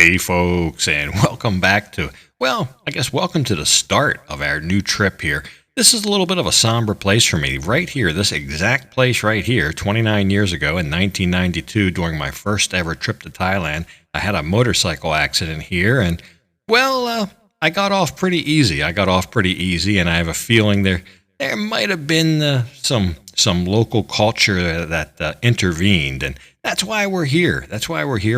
Hey folks, and welcome back to, well, I guess welcome to the start of our new trip here. This is a little bit of a somber place for me. Right here, this exact place right here, 29 years ago in 1992, during my first ever trip to Thailand, I had a motorcycle accident here, and, well, I got off pretty easy. And I have a feeling there might have been some local culture that intervened, and that's why we're here.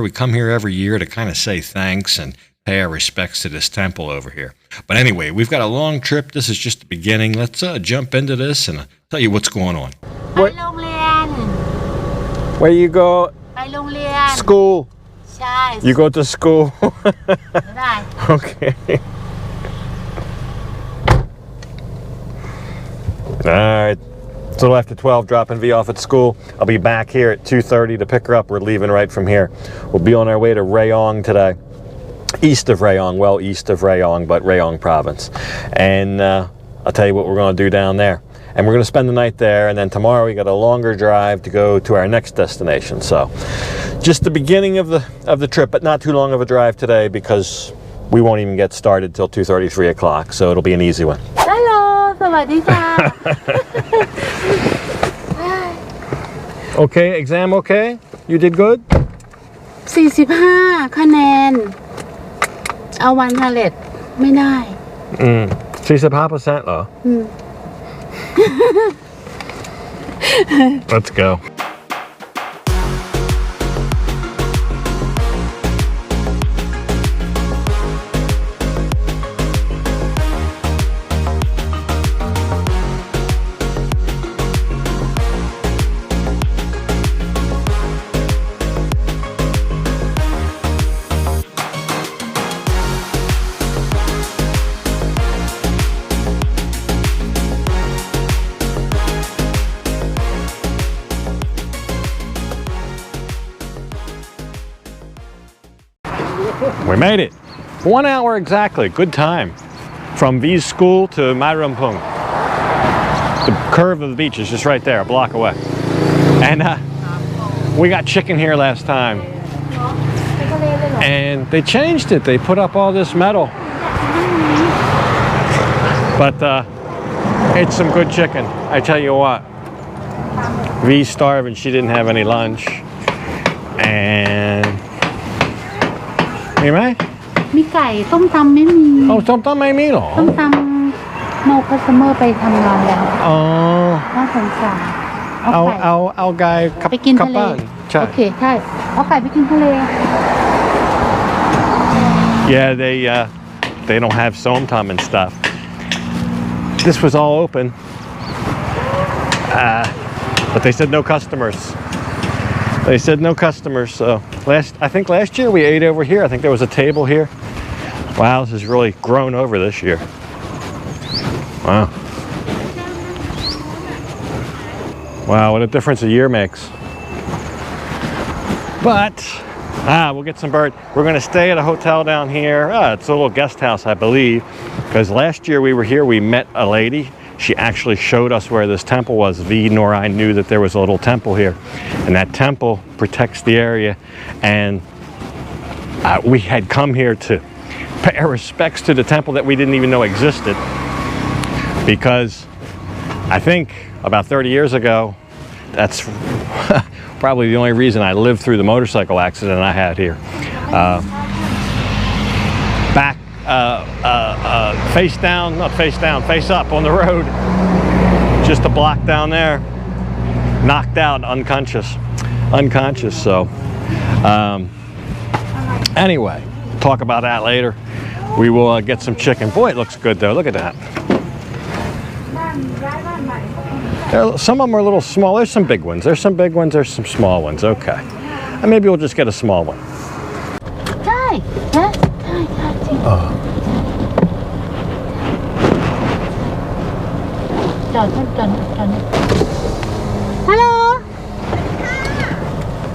We come here every year to kind of say thanks and pay our respects to this temple over here. But anyway, we've got a long trip. This is just the beginning. Let's jump into this and tell you what's going on. Where you go? School. You go to school. Okay. All right. It's a little after 12, dropping V off at school. I'll be back here at 2:30 to pick her up. We're leaving right from here. We'll be on our way to Rayong today. East of Rayong, well east of Rayong, but Rayong province. And I'll tell you what we're going to do down there. And we're going to spend the night there, and then tomorrow we got a longer drive to go to our next destination. So just the beginning of the trip, but not too long of a drive today because we won't even get started till 2:30, 3 o'clock. So it'll be an easy one. Hello, สวัสดีค่ะ Okay, exam okay? You did good? 45 คะแนน เอาวันทะเลไม่ได้ 45% เหรอ? Let's go. We made it. 1 hour exactly. Good time. From V's school to Mae Rumphung. The curve of the beach is just right there, a block away. And we got chicken here last time. And they changed it. They put up all this metal. But it's some good chicken. I tell you what. V's starving. She didn't have any lunch. And มีไหม มีไก่ต้มตำไม่มี ส้มตำไม่มีหรอ ต้มตำโนคัสเตอร์ไปทำงานแล้วน่าสงสารเอาไก่ไปกินทะเลโอเคใช่เอาไก่ไปกินทะเล Yeah, they don't have somtam and stuff. This was all open, but they said no customers. They said no customers, so I think last year we ate over here. I think there was a table here. Wow, this has really grown over this year. Wow. Wow, what a difference a year makes. But, we'll get some bird. We're going to stay at a hotel down here. It's a little guest house, I believe, because last year we were here, we met a lady. She actually showed us where this temple was. V nor I knew that there was a little temple here. And that temple protects the area. And we had come here to pay our respects to the temple that we didn't even know existed. Because I think about 30 years ago, that's probably the only reason I lived through the motorcycle accident I had here. Back face up on the road, just a block down there, knocked out, unconscious. So anyway, talk about that later. We will get some chicken. Boy, it looks good though. Look at that. Some of them are a little small. There's some big ones. There's some small ones. Okay, and maybe we'll just get a small one. Hello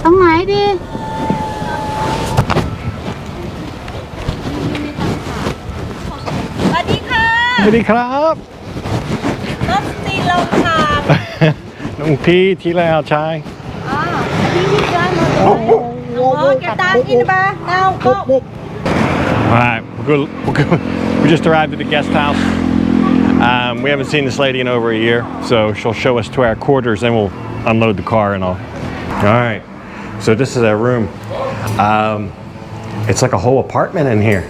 ตรงไหนดี สวัสดีค่ะ สวัสดีครับ รถตีลงค่ะ น้องพี่ที่แล้วใช่ พี่จ้ามาเลย Oh, get down in the bar now. Go. All right, we just arrived at the guest house. We haven't seen this lady in over a year, so she'll show us to our quarters, then we'll unload the car and all. All right, so this is our room. It's like a whole apartment in here.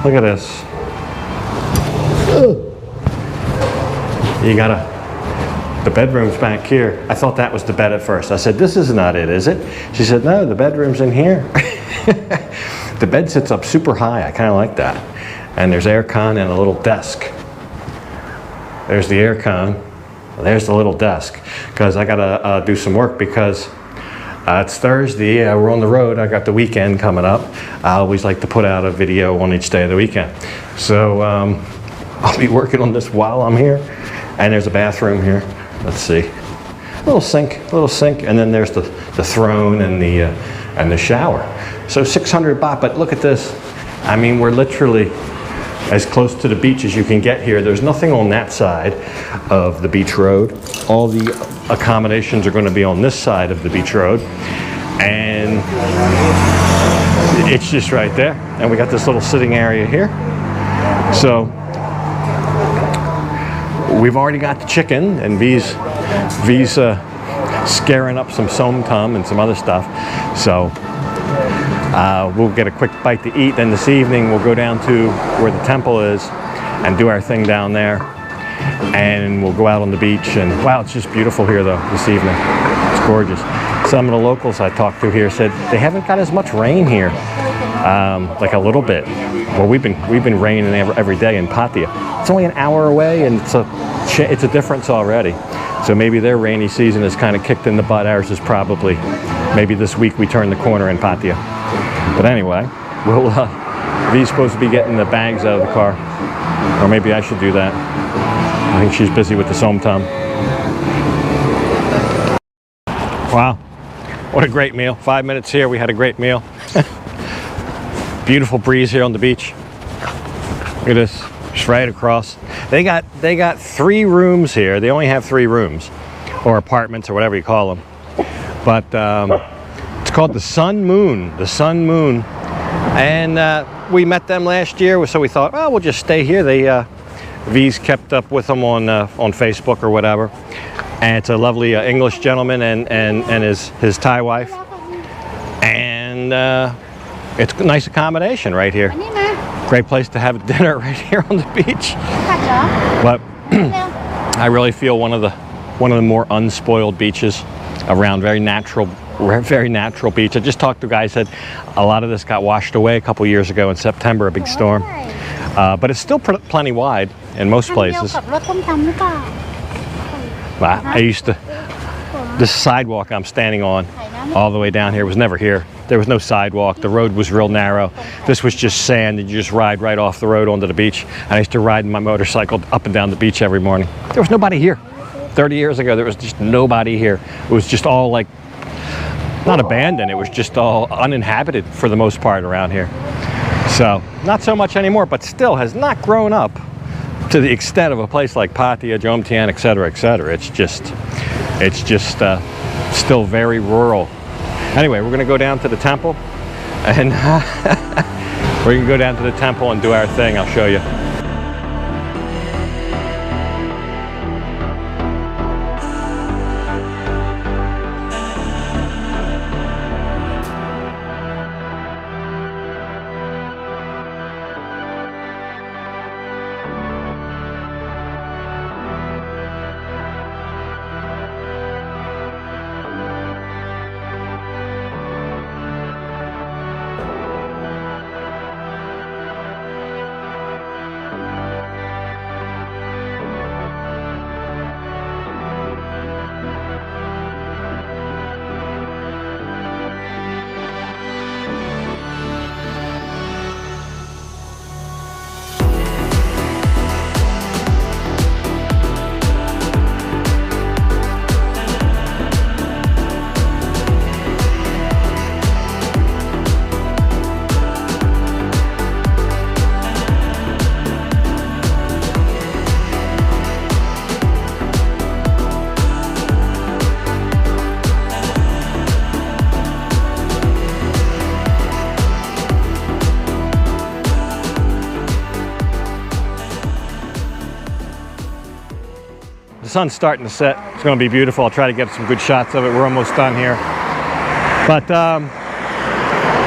Look at this. You got the bedroom's back here. I thought that was the bed at first. I said, this is not it, is it? She said, no, the bedroom's in here. The bed sits up super high. I kind of like that. And there's aircon and a little desk. There's the aircon. There's the little desk. Because I gotta do some work because it's Thursday. We're on the road. I got the weekend coming up. I always like to put out a video on each day of the weekend. So I'll be working on this while I'm here. And there's a bathroom here. Let's see. Little sink, and then there's the throne and the shower. So 600 baht, but look at this. I mean, we're literally as close to the beach as you can get here. There's nothing on that side of the beach road. All the accommodations are going to be on this side of the beach road. And it's just right there. And we got this little sitting area here. So we've already got the chicken, and V's scaring up some som tam and some other stuff. So we'll get a quick bite to eat. Then this evening we'll go down to where the temple is and do our thing down there. And we'll go out on the beach. And wow, it's just beautiful here though this evening. It's gorgeous. Some of the locals I talked to here said they haven't got as much rain here, like a little bit. Well, we've been raining every day in Pattaya. It's only an hour away, and it's a difference already. So maybe their rainy season is kind of kicked in the butt. Ours is probably, maybe this week we turn the corner in Pattaya. But anyway, V's supposed to be getting the bags out of the car. Or maybe I should do that. I think she's busy with the som tam. Wow, what a great meal. 5 minutes here, we had a great meal. Beautiful breeze here on the beach. Look at this, just right across. They got 3 rooms here. They only have 3 rooms, or apartments, or whatever you call them. But it's called the Sun Moon. The Sun Moon. And we met them last year, so we thought, well, we'll just stay here. They V's kept up with them on Facebook or whatever. And it's a lovely English gentleman and his Thai wife. And it's a nice accommodation right here. Great place to have dinner right here on the beach. But I really feel one of the more unspoiled beaches around. Very natural beach. I just talked to a guy who said a lot of this got washed away a couple years ago in September, a big storm. But it's still plenty wide in most places. I used to, this sidewalk I'm standing on all the way down here was never here. There was no sidewalk. The road was real narrow. This was just sand, and you just ride right off the road onto the beach. And I used to ride my motorcycle up and down the beach every morning. There was nobody here. 30 years ago, there was just nobody here. It was just all like, not abandoned, it was just all uninhabited for the most part around here. So, not so much anymore, but still has not grown up to the extent of a place like Pattaya, Jomtien, etc., etc. It's just still very rural. Anyway, we're going to go down to the temple, and we're going to go down to the temple and do our thing. I'll show you. sun's starting to set. It's going to be beautiful. I'll try to get some good shots of it. We're almost done here. But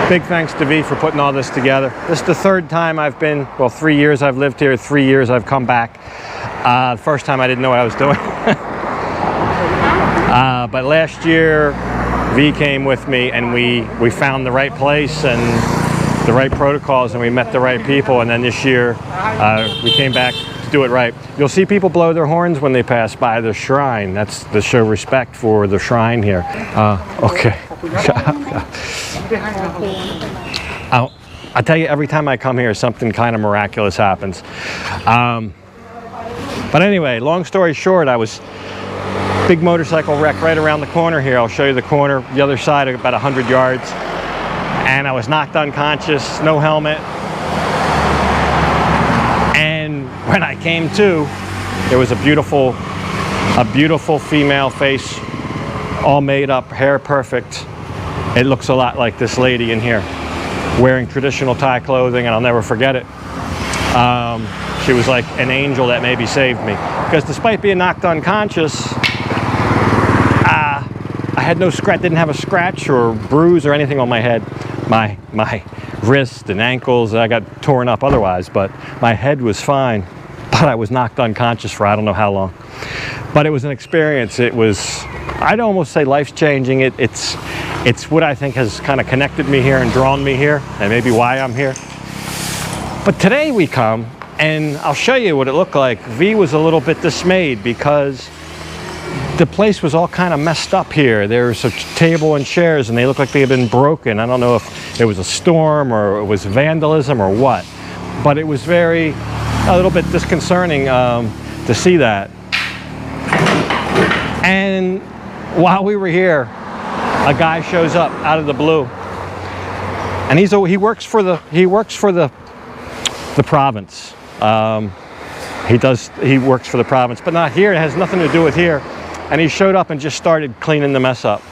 big thanks to V for putting all this together. This is the third time I've been, well, 3 years I've lived here, 3 years I've come back. The first time I didn't know what I was doing. But last year, V came with me and we found the right place and the right protocols and we met the right people. And then this year, we came back to do it right. You'll see people blow their horns when they pass by the shrine. That's to show respect for the shrine here. Okay. I tell you, every time I come here, something kind of miraculous happens. But anyway, long story short, I was big motorcycle wreck right around the corner here. I'll show you the corner, the other side, about 100 yards. And I was knocked unconscious, no helmet. And when I came to, there was a beautiful female face, all made up, hair perfect. It looks a lot like this lady in here, wearing traditional Thai clothing, and I'll never forget it. She was like an angel that maybe saved me. Because despite being knocked unconscious, I had no scratch, didn't have a scratch or bruise or anything on my head. My wrist and ankles, I got torn up otherwise, but my head was fine. But I was knocked unconscious for I don't know how long. But it was an experience. It was, I'd almost say life-changing. It's what I think has kind of connected me here and drawn me here, and maybe why I'm here. But today we come, and I'll show you what it looked like. V was a little bit dismayed because the place was all kind of messed up here. There was a table and chairs and they looked like they had been broken. I don't know if it was a storm or it was vandalism or what, but it was a little bit disconcerting to see that. And while we were here, a guy shows up out of the blue, and he works for the province. He works for the province, but not here. It has nothing to do with here. And he showed up and just started cleaning the mess up.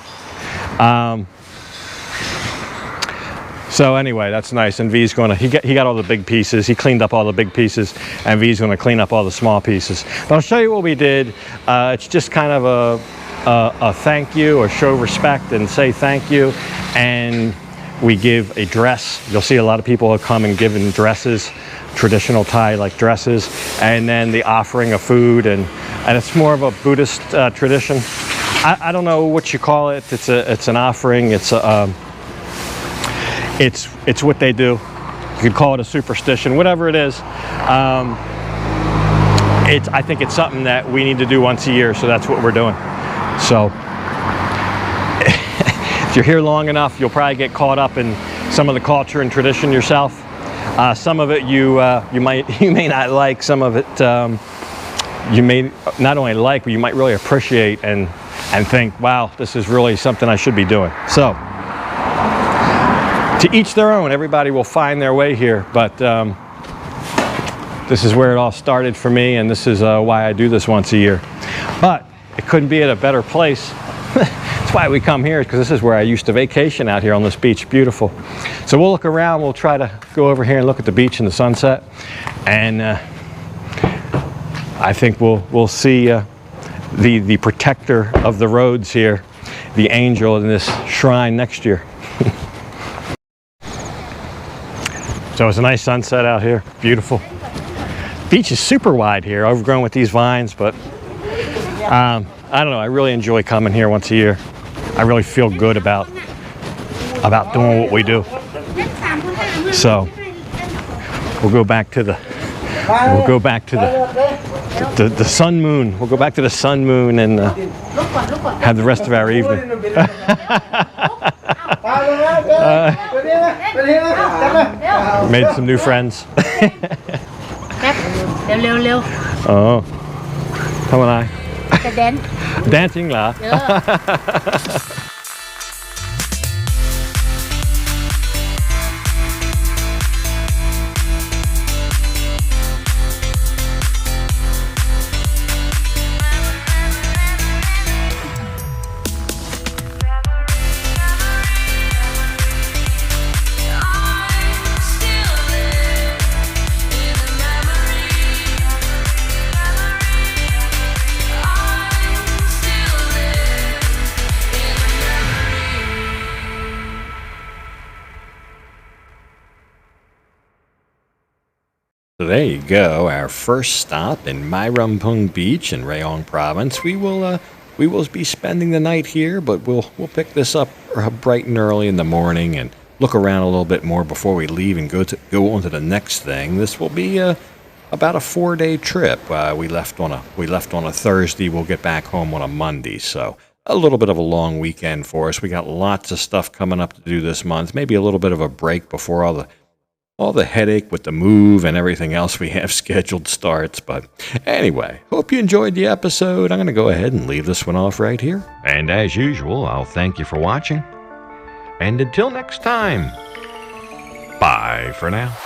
So anyway, that's nice. And V's he got all the big pieces. He cleaned up all the big pieces, and V's gonna clean up all the small pieces. But I'll show you what we did. It's just kind of a thank you, or show respect and say thank you. And we give a dress. You'll see a lot of people have come and given dresses, traditional Thai like dresses, and then the offering of food, and it's more of a Buddhist tradition. I don't know what you call it. It's an offering. It's what they do. You could call it a superstition, whatever it is. I think it's something that we need to do once a year, so that's what we're doing. So if you're here long enough, you'll probably get caught up in some of the culture and tradition yourself. Some of it you may not like. Some of it you may not only like, but you might really appreciate and think, wow, this is really something I should be doing. So to each their own. Everybody will find their way here, but this is where it all started for me, and this is why I do this once a year. But it couldn't be at a better place. That's why we come here, because this is where I used to vacation out here on this beach. Beautiful. So we'll look around. We'll try to go over here and look at the beach and the sunset, and I think we'll see the protector of the roads here, the angel in this shrine next year. So it's a nice sunset out here. Beautiful. Beach is super wide here, overgrown with these vines, but I don't know. I really enjoy coming here once a year. I really feel good about doing what we do. So we'll go back to the sun moon. We'll go back to the sun moon and have the rest of our evening. Made some new friends. Oh, ทำอะไร จะแดน dancing เหรอ All So there you go, our first stop in Mae Rumphung Beach in Rayong Province. We will be spending the night here, but we'll pick this up bright and early in the morning and look around a little bit more before we leave and go on to the next thing. This will be about a 4-day trip. We left on a Thursday. We'll get back home on a Monday. So a little bit of a long weekend for us. We got lots of stuff coming up to do this month. Maybe a little bit of a break before all the headache with the move and everything else we have scheduled starts. But anyway, hope you enjoyed the episode. I'm going to go ahead and leave this one off right here. And as usual, I'll thank you for watching. And until next time, bye for now.